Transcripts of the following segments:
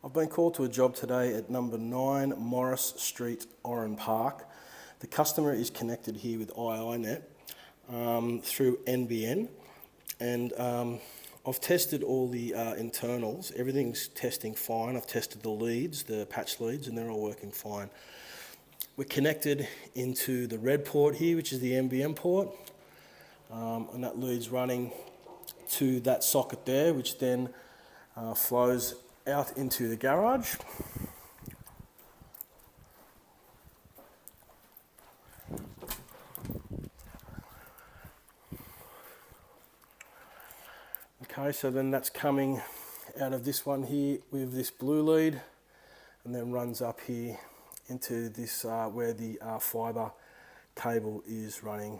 I've been called to a job today at number 9 Morris Street, Oran Park. The customer is connected here with iiNet through NBN, and I've tested all the internals. Everything's testing fine. I've tested the leads, the patch leads, and they're all working fine. We're connected into the red port here, which is the NBN port, and that lead's running to that socket there, which then flows out into the garage. Okay, so then that's coming out of this one here with this blue lead, and then runs up here into this where the fibre cable is running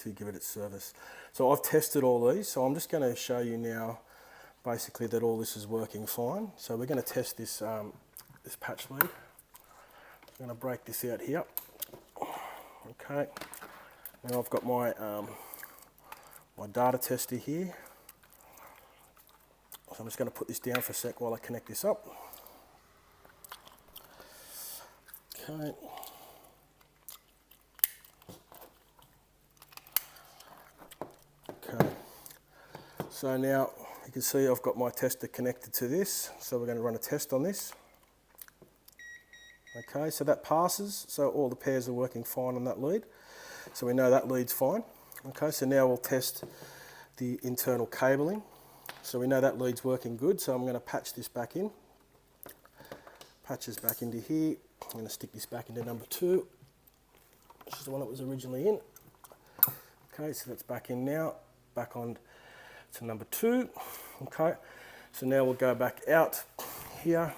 to give it its service. So I've tested all these, so I'm just going to show you now basically that all this is working fine. So we're going to test this this patch lead. I'm going to break this out here. Okay, now I've got my my data tester here. So I'm just going to put this down for a sec while I connect this up. Okay. Okay. So now you can see I've got my tester connected to this. So we're going to run a test on this. Okay, so that passes. So all the pairs are working fine on that lead. So we know that lead's fine. Okay, so now we'll test the internal cabling. So we know that lead's working good. So I'm going to patch this back in. Patch this back into here. I'm going to stick this back into number 2, which is the one that was originally in. Okay, so that's back in now. Back on to number 2. Okay, so now we'll go back out here.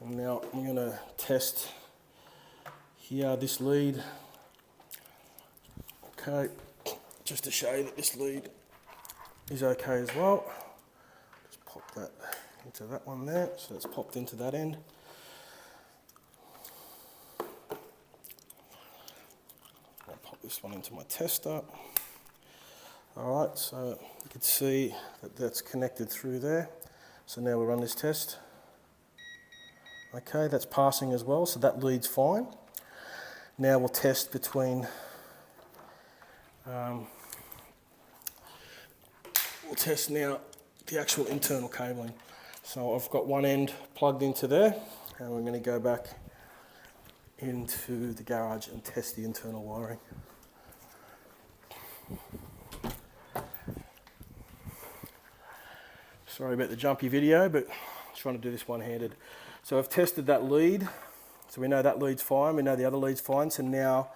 And now I'm going to test here this lead. Okay, just to show you that this lead is okay as well. Just pop that into that one there, so it's popped into that end. I'll pop this one into my tester. Alright, so you can see that that's connected through there. So now we'll run this test. Okay, that's passing as well, so that lead's fine. Now we'll test between we'll test now the actual internal cabling. So I've got one end plugged into there, and we're going to go back into the garage and test the internal wiring. Sorry about the jumpy video, but I'm trying to do this one-handed. So I've tested that lead, so we know that lead's fine, we know the other lead's fine, so now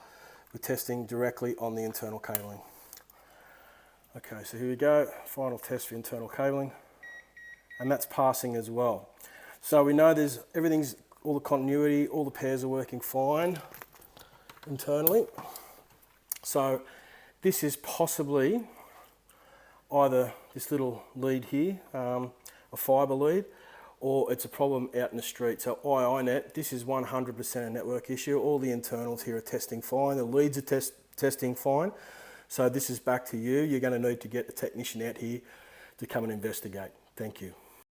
we're testing directly on the internal cabling. Okay, so here we go, final test for internal cabling, and that's passing as well. So we know there's everything's, all the continuity, all the pairs are working fine internally. So this is possibly either this little lead here, a fibre lead, or it's a problem out in the street. So iiNet, this is 100% a network issue. All the internals here are testing fine. The leads are testing fine. So this is back to you. You're going to need to get a technician out here to come and investigate. Thank you.